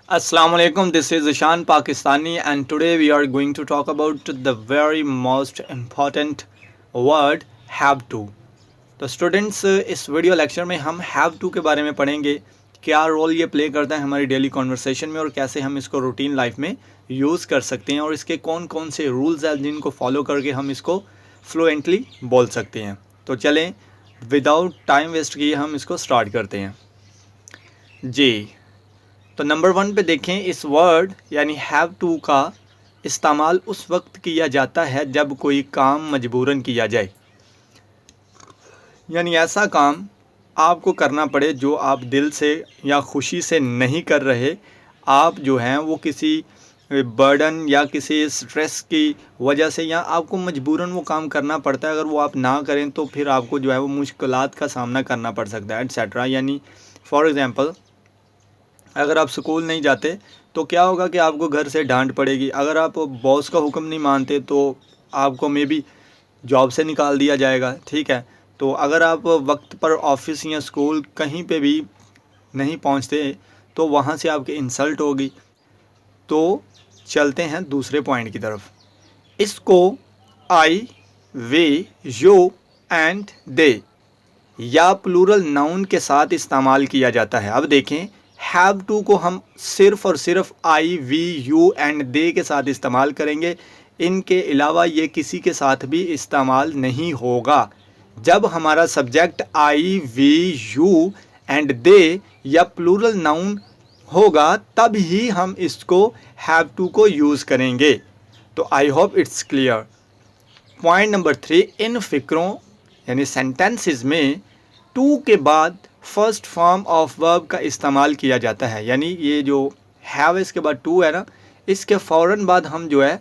Assalamu alaikum, this is Ishan Pakistani and today we are going to talk about the very most important word have to। तो students इस video lecture में हम have to के बारे में पढ़ेंगे, क्या रोल ये प्ले करता है हमारी डेली कॉन्वर्सेशन में और कैसे हम इसको रूटीन लाइफ में यूज़ कर सकते हैं और इसके कौन कौन से रूल्स हैं जिनको फॉलो करके हम इसको फ्लुएंटली बोल सकते हैं। तो चलें विदाउट टाइम वेस्ट किए हम इसको स्टार्ट करते हैं जी। तो नंबर 1 पे देखें, इस वर्ड यानी हैव टू का इस्तेमाल उस वक्त किया जाता है जब कोई काम मजबूरन किया जाए, यानी ऐसा काम आपको करना पड़े जो आप दिल से या खुशी से नहीं कर रहे, आप जो हैं वो किसी बर्डन या किसी स्ट्रेस की वजह से या आपको मजबूरन वो काम करना पड़ता है। अगर वो आप ना करें तो फिर आपको जो है वो मुश्किलात का सामना करना पड़ सकता है एट्सेट्रा। यानी फॉर एग्ज़ाम्पल अगर आप स्कूल नहीं जाते तो क्या होगा कि आपको घर से डांट पड़ेगी। अगर आप बॉस का हुक्म नहीं मानते तो आपको मे बी जॉब से निकाल दिया जाएगा, ठीक है। तो अगर आप वक्त पर ऑफिस या स्कूल कहीं पे भी नहीं पहुंचते तो वहां से आपकी इंसल्ट होगी। तो चलते हैं दूसरे पॉइंट की तरफ। इसको आई, वे, यू एंड दे या प्लूरल नाउन के साथ इस्तेमाल किया जाता है। अब देखें, हैव टू को हम सिर्फ़ और सिर्फ आई, वी, यू एंड दे के साथ इस्तेमाल करेंगे। इनके अलावा ये किसी के साथ भी इस्तेमाल नहीं होगा। जब हमारा subject I, we, you and they या प्लूरल नाउन होगा तब ही हम इसको हैव टू को यूज़ करेंगे। तो I hope it's clear. Point number 3, इन फ़िक्रों यानी सेंटेंसेस में टू के बाद फर्स्ट फॉर्म ऑफ वर्ब का इस्तेमाल किया जाता है। यानी ये जो हैव इसके बाद टू है ना, इसके फ़ौरन बाद हम जो है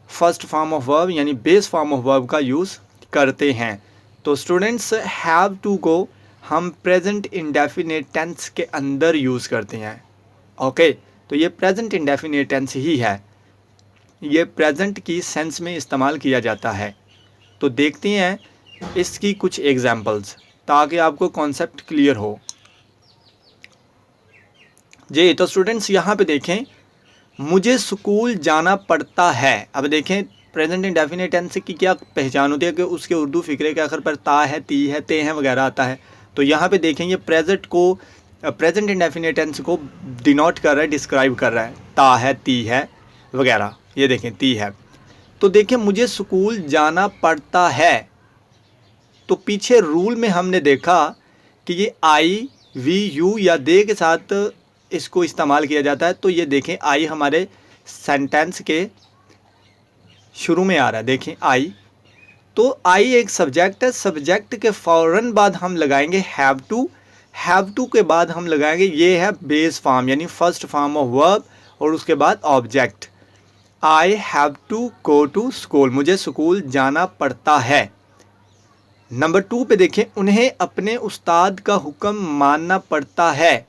फर्स्ट फॉर्म ऑफ वर्ब यानी बेस फॉर्म ऑफ वर्ब का यूज़ करते हैं। तो स्टूडेंट्स, हैव टू को हम प्रेजेंट इंडेफिनिट टेंस के अंदर यूज़ करते हैं। ओके, तो ये प्रेजेंट इंडेफिनिट टेंस ही है, ये प्रेजेंट की सेंस में इस्तेमाल किया जाता है। तो देखते हैं इसकी कुछ एग्जाम्पल्स ताकि आपको कॉन्सेप्ट क्लियर हो जी। तो स्टूडेंट्स यहाँ पे देखें, मुझे स्कूल जाना पड़ता है। अब देखें प्रेजेंट इंडेफिनिट टेंस की क्या पहचान होती है कि उसके उर्दू फिक्रे के आखिर पर ता है, ती है, ते हैं वगैरह आता है। तो यहाँ पे देखें ये प्रेजेंट इंडेफिनिट टेंस को डिनोट कर रहा है, डिस्क्राइब कर रहा है। ता है, ती है वगैरह, ये देखें ती है। तो देखें मुझे स्कूल जाना पड़ता है, तो पीछे रूल में हमने देखा कि ये आई, वी, यू या दे के साथ इसको इस्तेमाल किया जाता है। तो ये देखें आई हमारे सेंटेंस के शुरू में आ रहा है, देखें आई। तो आई एक सब्जेक्ट है, सब्जेक्ट के फ़ौरन बाद हम लगाएंगे हैव टू, हैव टू के बाद हम लगाएंगे ये है बेस फॉर्म यानी फर्स्ट फॉर्म ऑफ वर्ब और उसके बाद object. I have to go to school, मुझे स्कूल जाना पड़ता है। नंबर 2 पे देखें, उन्हें अपने उस्ताद का हुक्म मानना पड़ता है।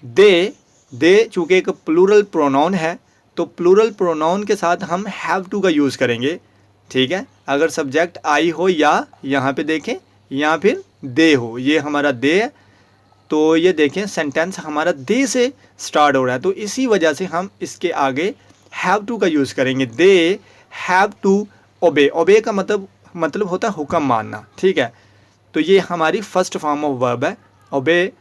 दे चूँकि एक प्लूरल प्रोनाउन है तो प्लूरल प्रोनाउन के साथ हम हैव टू का यूज़ करेंगे, ठीक है। अगर सब्जेक्ट आई हो या यहाँ पे देखें या फिर दे हो, ये हमारा दे है तो ये देखें सेंटेंस हमारा दे से स्टार्ट हो रहा है, तो इसी वजह से हम इसके आगे हैव टू का यूज़ करेंगे। दे हैव टू ओबे, ओबे का मतलब होता है हुक्म मानना, ठीक है। तो ये हमारी फर्स्ट फॉर्म ऑफ वर्ब है ओबे।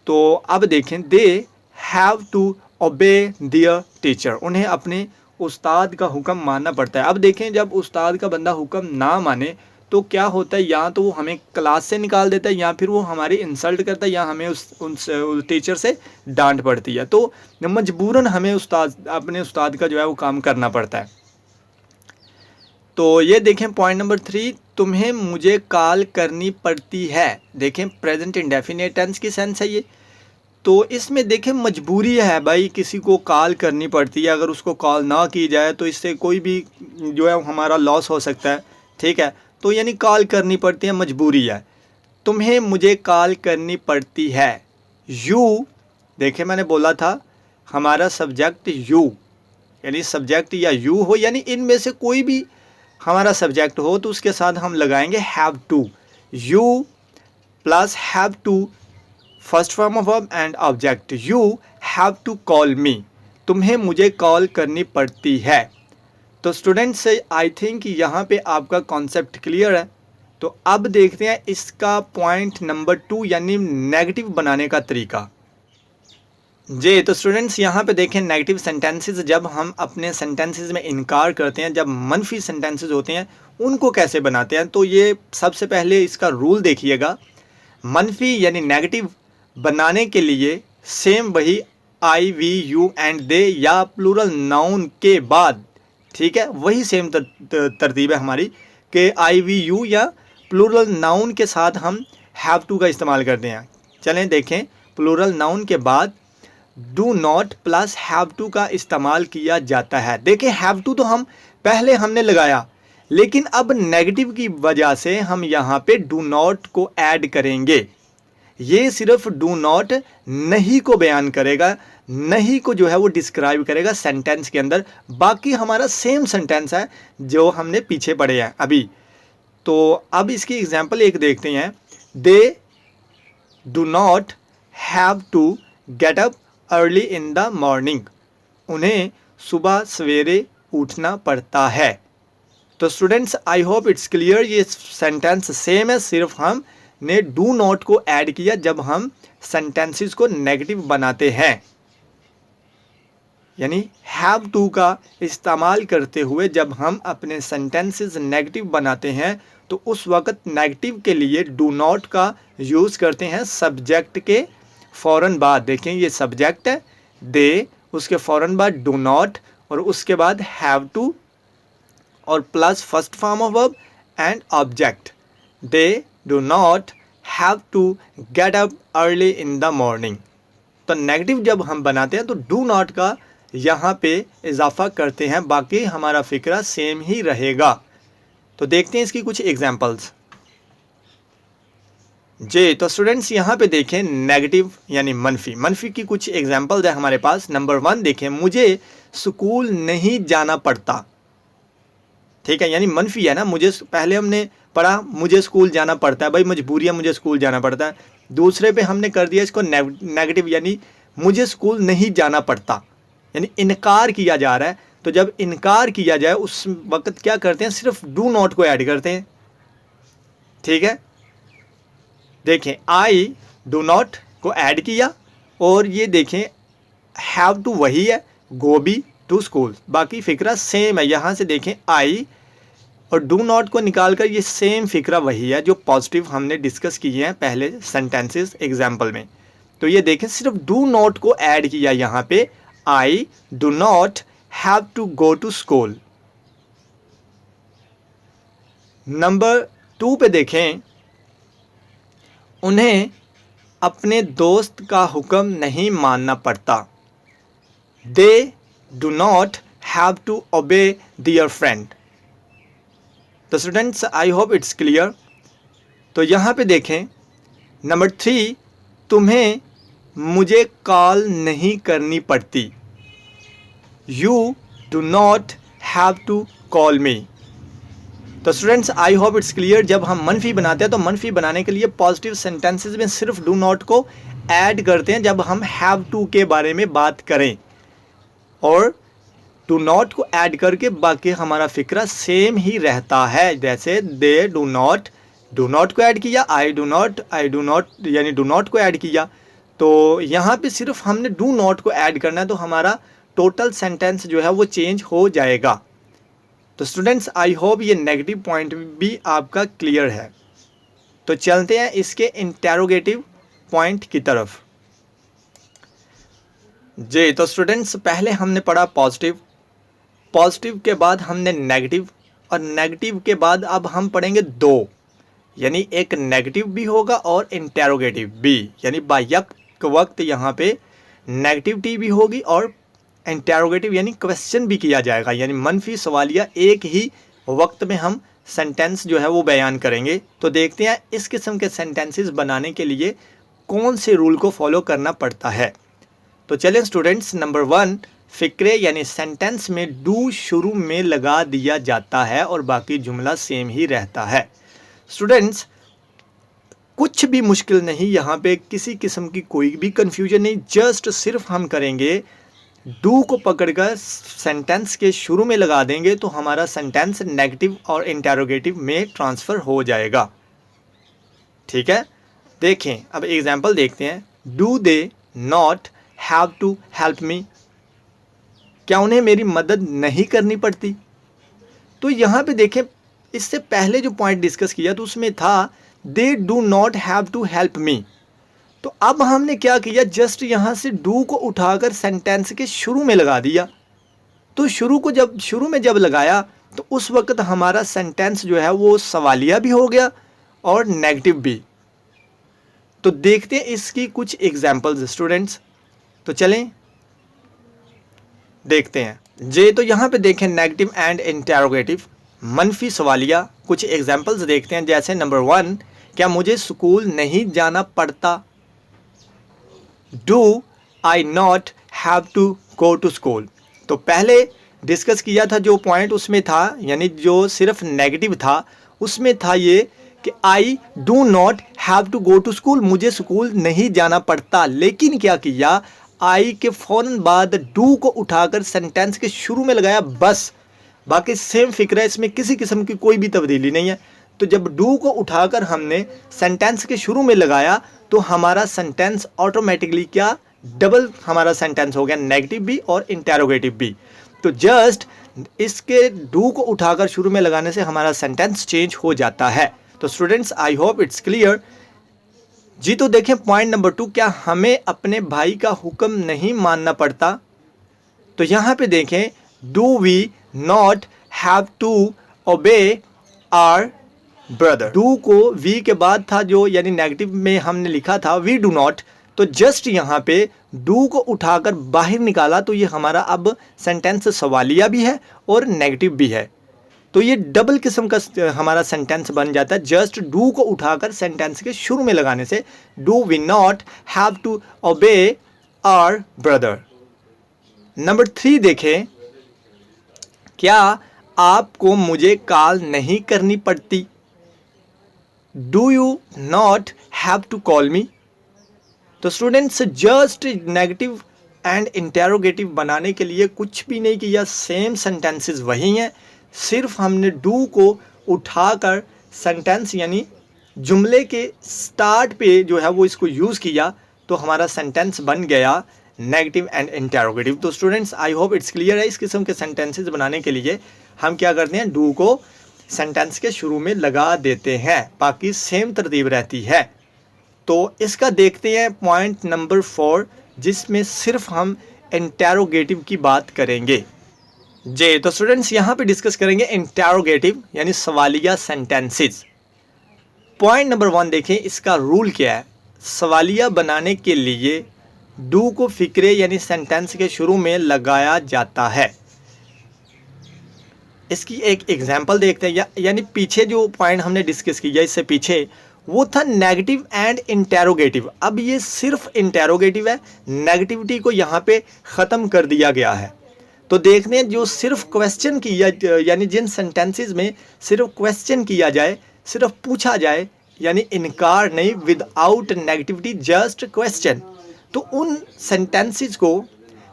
तो अब देखें, दे हैव टू ओबे दियर टीचर, उन्हें अपने उस्ताद का हुक्म मानना पड़ता है। अब देखें जब उस्ताद का बंदा हुक्म ना माने तो क्या होता है, या तो वो हमें क्लास से निकाल देता है या फिर वो हमारी इंसल्ट करता है या हमें उस टीचर से डांट पड़ती है। तो मजबूरन हमें अपने उस्ताद का जो है वो काम करना पड़ता है। तो ये देखें पॉइंट नंबर 3, तुम्हें मुझे कॉल करनी पड़ती है। देखें प्रेजेंट इंडेफिनिट टेंस की सेंस है ये, तो इसमें देखें मजबूरी है भाई, किसी को कॉल करनी पड़ती है। अगर उसको कॉल ना की जाए तो इससे कोई भी जो है हमारा लॉस हो सकता है, ठीक है। तो यानी कॉल करनी पड़ती है, मजबूरी है। तुम्हें मुझे कॉल करनी पड़ती है। यू, देखें मैंने बोला था हमारा सब्जेक्ट यू यानी सब्जेक्ट या यू हो यानी इनमें से कोई भी हमारा सब्जेक्ट हो तो उसके साथ हम लगाएंगे have to. You plus have to first form of verb and object. You have to call me, तुम्हें मुझे कॉल करनी पड़ती है। तो स्टूडेंट्स आई थिंक यहाँ पे आपका कॉन्सेप्ट क्लियर है। तो अब देखते हैं इसका पॉइंट नंबर 2 यानी नेगेटिव बनाने का तरीका। जी तो स्टूडेंट्स यहाँ पे देखें, नेगेटिव सेंटेंसेस जब हम अपने सेंटेंसेस में इनकार करते हैं, जब मनफी सेंटेंसेस होते हैं उनको कैसे बनाते हैं। तो ये सबसे पहले इसका रूल देखिएगा। मनफी यानी नेगेटिव बनाने के लिए सेम वही आई वी यू एंड दे या प्लूरल नाउन के बाद, ठीक है, वही सेम तरतीब है हमारी कि आई वी यू या प्लूरल नाउन के साथ हम हैव टू का इस्तेमाल करते हैं। चलें देखें, प्लूरल नाउन के बाद do not plus have to का इस्तेमाल किया जाता है। देखिए हैव टू तो हम पहले हमने लगाया, लेकिन अब नेगेटिव की वजह से हम यहाँ पे डू नॉट को ऐड करेंगे। ये सिर्फ डू नॉट नहीं को बयान करेगा, नहीं को जो है वो डिस्क्राइब करेगा सेंटेंस के अंदर। बाकी हमारा सेम सेंटेंस है जो हमने पीछे पढ़े हैं अभी। तो अब इसकी एग्जांपल एक देखते हैं। They do not have to get up early in the morning, उन्हें सुबह सवेरे उठना पड़ता है। तो students I hope it's clear, ये सेंटेंस सेम है, सिर्फ हमने डू नॉट को ऐड किया जब हम सेंटेंसेस को नेगेटिव बनाते हैं। यानी हैव टू का इस्तेमाल करते हुए जब हम अपने सेंटेंसेस नेगेटिव बनाते हैं तो उस वक्त नेगेटिव के लिए डू नॉट का यूज़ करते हैं सब्जेक्ट के फ़ौरन बाद। देखें ये सब्जेक्ट है दे, उसके फ़ौरन बाद डू नॉट और उसके बाद हैव टू और plus first form of verb and object. They do not have to get up early in the morning. तो नेगेटिव जब हम बनाते हैं तो डू नॉट का यहाँ पे इजाफा करते हैं, बाकी हमारा फिक्रा सेम ही रहेगा। तो देखते हैं इसकी कुछ एग्जांपल्स। जी तो स्टूडेंट्स यहाँ पे देखें नेगेटिव यानी मनफी की कुछ एग्जांपल्स है हमारे पास। नंबर 1 देखें, मुझे स्कूल नहीं जाना पड़ता। ठीक है, यानी मनफी है ना, मुझे पहले हमने पढ़ा मुझे स्कूल जाना पड़ता है, भाई मजबूरी है मुझे स्कूल जाना पड़ता है। दूसरे पे हमने कर दिया इसको नेगेटिव यानी मुझे स्कूल नहीं जाना पड़ता, यानी इनकार किया जा रहा है। तो जब इनकार किया जाए उस वक्त क्या करते हैं, सिर्फ डू नॉट को ऐड करते हैं। ठीक है, देखें आई डू नॉट को ऐड किया और ये देखें हैव टू वही है, गो बी टू स्कूल, बाकी फिक्रा सेम है। यहाँ से देखें आई और डू नॉट को निकाल कर ये सेम फिक्रा वही है जो पॉजिटिव हमने डिस्कस किए हैं पहले सेंटेंसेस एग्जाम्पल में। तो ये देखें सिर्फ डू नॉट को ऐड किया यहाँ पे, I do not have to go to school. Number 2 पे देखें, उन्हें अपने दोस्त का हुक्म नहीं मानना पड़ता। They do not have to obey their friend. तो students I hope it's clear. तो यहाँ पे देखें नंबर 3, तुम्हें मुझे कॉल नहीं करनी पड़ती। You do not have to call me. तो students I hope it's clear. जब हम मनफी बनाते हैं तो मनफी बनाने के लिए पॉजिटिव सेंटेंसेस में सिर्फ डू नॉट को ऐड करते हैं जब हम हैव टू के बारे में बात करें, और डू नॉट को ऐड करके बाकी हमारा फिक्रा सेम ही रहता है। जैसे दे डू नॉट को ऐड किया, आई डू नॉट यानी डू नॉट को ऐड किया। तो यहाँ पे सिर्फ हमने डू नॉट को ऐड करना है तो हमारा टोटल सेंटेंस जो है वो चेंज हो जाएगा। तो स्टूडेंट्स आई होप ये नेगेटिव पॉइंट भी आपका क्लियर है। तो चलते हैं इसके इंटेरोगेटिव पॉइंट की तरफ। जी तो स्टूडेंट्स पहले हमने पढ़ा पॉजिटिव के बाद हमने नेगेटिव, और नेगेटिव के बाद अब हम पढ़ेंगे 2, यानी एक नेगेटिव भी होगा और इंटेरोगेटिव भी, यानी बायक वक्त यहाँ पे नेगेटिविटी भी होगी और इंटेरोगेटिव यानी क्वेश्चन भी किया जाएगा, यानी मनफी सवालिया एक ही वक्त में हम सेंटेंस जो है वो बयान करेंगे। तो देखते हैं इस किस्म के सेंटेंसेस बनाने के लिए कौन से रूल को फॉलो करना पड़ता है। तो चलें स्टूडेंट्स, नंबर 1 फिक्रे यानी सेंटेंस में डू शुरू में लगा दिया जाता है और बाकी जुमला सेम ही रहता है। स्टूडेंट्स कुछ भी मुश्किल नहीं, यहाँ पे किसी किस्म की कोई भी कंफ्यूजन नहीं। जस्ट सिर्फ हम करेंगे डू को पकड़कर सेंटेंस के शुरू में लगा देंगे तो हमारा सेंटेंस नेगेटिव और इंटेरोगेटिव में ट्रांसफ़र हो जाएगा। ठीक है, देखें अब एग्जाम्पल देखते हैं। Do they not have to help me, क्या उन्हें मेरी मदद नहीं करनी पड़ती? तो यहाँ पे देखें, इससे पहले जो पॉइंट डिस्कस किया तो उसमें था they do not have to help me. तो अब हमने क्या किया, जस्ट यहाँ से डू को उठाकर सेंटेंस के शुरू में लगा दिया। तो शुरू में जब लगाया तो उस वक्त हमारा सेंटेंस जो है वो सवालिया भी हो गया और नेगेटिव भी। तो देखते हैं इसकी कुछ एग्जाम्पल्स स्टूडेंट्स। तो चलें देखते हैं। जे तो यहाँ पे देखें नेगेटिव एंड इंटेरोगेटिव, मनफी सवालिया। कुछ एग्जाम्पल्स देखते हैं, जैसे नंबर 1, क्या मुझे स्कूल नहीं जाना पड़ता? Do I not have to go to school. तो पहले डिस्कस किया था जो पॉइंट, उसमें था यानी जो सिर्फ नेगेटिव था उसमें था ये कि I do not have to go to school, मुझे स्कूल नहीं जाना पड़ता। लेकिन क्या किया, आई के फ़ौरन बाद डू को उठाकर सेंटेंस के शुरू में लगाया बस। बाकी सेम फिक्र है, इसमें किसी किस्म की कोई भी तब्दीली नहीं है। तो जब डू को उठाकर हमने सेंटेंस के शुरू में लगाया तो हमारा सेंटेंस ऑटोमेटिकली क्या, डबल हमारा सेंटेंस हो गया, नेगेटिव भी और इंटेरोगेटिव भी। तो जस्ट इसके डू को उठाकर शुरू में लगाने से हमारा सेंटेंस चेंज हो जाता है। तो students I hope it's clear जी। तो देखें पॉइंट नंबर 2, क्या हमें अपने भाई का हुक्म नहीं मानना पड़ता? तो यहाँ पे देखें do we not have to obey our brother. Do को वी के बाद था जो, यानी नेगेटिव में हमने लिखा था वी डू नॉट, तो जस्ट यहाँ पे डू को उठाकर बाहर निकाला तो ये हमारा अब सेंटेंस सवालिया भी है और नेगेटिव भी है। तो ये डबल किस्म का हमारा सेंटेंस बन जाता है जस्ट डू को उठाकर सेंटेंस के शुरू में लगाने से। Do we not have to obey our brother. Number 3 देखें, क्या आपको मुझे कॉल नहीं करनी पड़ती? Do you not have to call me. तो students just negative and interrogative बनाने के लिए कुछ भी नहीं किया, सेम सेंटेंसेस वही हैं, सिर्फ हमने डू को उठाकर सेंटेंस यानी जुमले के स्टार्ट पे जो है वो इसको यूज़ किया तो हमारा सेंटेंस बन गया नेगेटिव एंड इंटेरोगेटिव। तो students I hope it's clear है। इस किस्म के सेंटेंसेस बनाने के लिए हम क्या करते हैं, डू को सेंटेंस के शुरू में लगा देते हैं, बाकी सेम तरतीब रहती है। तो इसका देखते हैं पॉइंट नंबर 4, जिसमें सिर्फ हम इंटेरोगेटिव की बात करेंगे। जे तो स्टूडेंट्स यहाँ पे डिस्कस करेंगे इंटेरोगेटिव यानी सवालिया सेंटेंसेस। पॉइंट नंबर 1 देखें, इसका रूल क्या है। सवालिया बनाने के लिए डू को फिक्रे यानी सेंटेंस के शुरू में लगाया जाता है। इसकी एक एग्जांपल देखते हैं, यानी पीछे जो पॉइंट हमने डिस्कस किया इससे पीछे वो था नेगेटिव एंड इंटेरोगेटिव। अब ये सिर्फ इंटेरोगेटिव है, नेगेटिविटी को यहाँ पे ख़त्म कर दिया गया है। तो देखते हैं जो सिर्फ क्वेश्चन किया यानी जिन सेंटेंसेस में सिर्फ क्वेश्चन किया जाए, सिर्फ पूछा जाए यानी इनकार नहीं, विदाउट नेगेटिविटी जस्ट क्वेश्चन, तो उन सेंटेंसेस को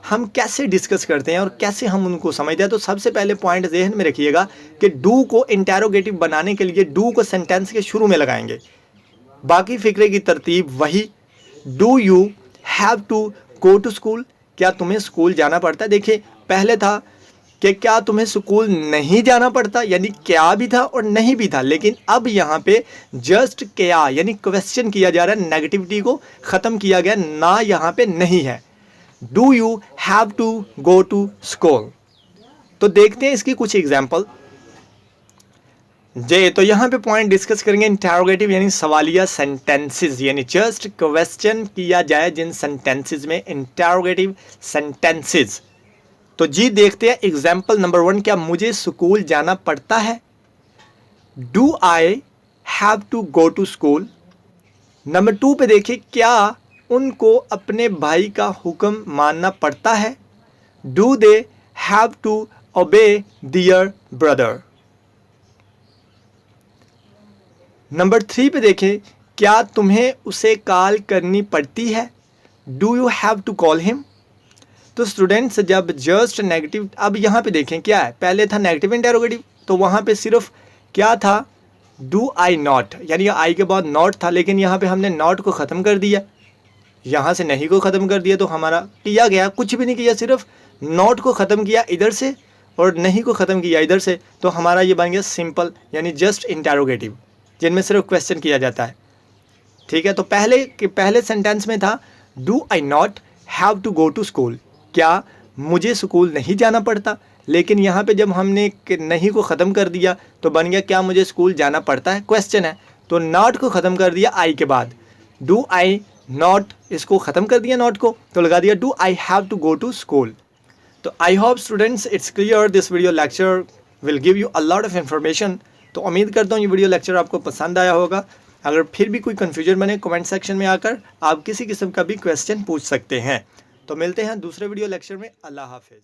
हम कैसे डिस्कस करते हैं और कैसे हम उनको समझते हैं। तो सबसे पहले पॉइंट ज़हन में रखिएगा कि डू को इंटेरोगेटिव बनाने के लिए डू को सेंटेंस के शुरू में लगाएंगे, बाकी फिक्रे की तरतीब वही। Do you have to go to school, क्या तुम्हें स्कूल जाना पड़ता है। देखिए पहले था कि क्या तुम्हें स्कूल नहीं जाना पड़ता, यानी क्या भी था और नहीं भी था, लेकिन अब यहाँ पे जस्ट क्या यानी क्वेश्चन किया जा रहा है, नेगेटिविटी को ख़त्म किया गया, ना यहाँ पे नहीं है। Do you have to go to school. तो देखते हैं इसकी कुछ एग्जाम्पल। जे तो यहाँ पे पॉइंट डिस्कस करेंगे इंटेरोगेटिव यानी सवालिया सेंटेंसेस, यानी जस्ट क्वेश्चन किया जाए जिन सेंटेंसेस में, इंटेरोगेटिव सेंटेंसेस। तो जी देखते हैं एग्जाम्पल नंबर 1, क्या मुझे स्कूल जाना पड़ता है। Do I have to go to school. Number 2 पे देखिए, क्या उनको अपने भाई का हुक्म मानना पड़ता है। डू दे हैव टू ओबे दियर ब्रदर। नंबर 3 पे देखें, क्या तुम्हें उसे कॉल करनी पड़ती है? Do you have to call him? तो स्टूडेंट्स जब जस्ट नेगेटिव, अब यहाँ पे देखें क्या है, पहले था नेगेटिव इंटेरोगेटिव, तो वहाँ पे सिर्फ क्या था, डू आई नॉट, यानी आई के बाद नॉट था, लेकिन यहाँ पे हमने नॉट को ख़त्म कर दिया, यहाँ से नहीं को ख़त्म कर दिया, तो हमारा किया गया कुछ भी नहीं किया, सिर्फ नॉट को ख़त्म किया इधर से और नहीं को ख़त्म किया इधर से, तो हमारा ये बन गया सिंपल यानी जस्ट इंटेरोगेटिव, जिनमें सिर्फ क्वेश्चन किया जाता है। ठीक है, तो पहले सेंटेंस में था do I not have to go to school, क्या मुझे स्कूल नहीं जाना पड़ता, लेकिन यहाँ पे जब हमने नहीं को ख़त्म कर दिया तो बन गया क्या मुझे स्कूल जाना पड़ता है, क्वेश्चन है, तो नॉट को ख़त्म कर दिया आई के बाद, डू आई नॉट, इसको ख़त्म कर दिया नॉट को, तो लगा दिया do I have to go to school. तो I hope students it's clear, this video lecture will give you a lot of information. तो उम्मीद करता हूँ ये वीडियो लेक्चर आपको पसंद आया होगा। अगर फिर भी कोई कन्फ्यूजन बने कमेंट सेक्शन में आकर आप किसी किस्म का भी क्वेश्चन पूछ सकते हैं। तो मिलते हैं दूसरे वीडियो लेक्चर में। अल्लाह हाफिज़।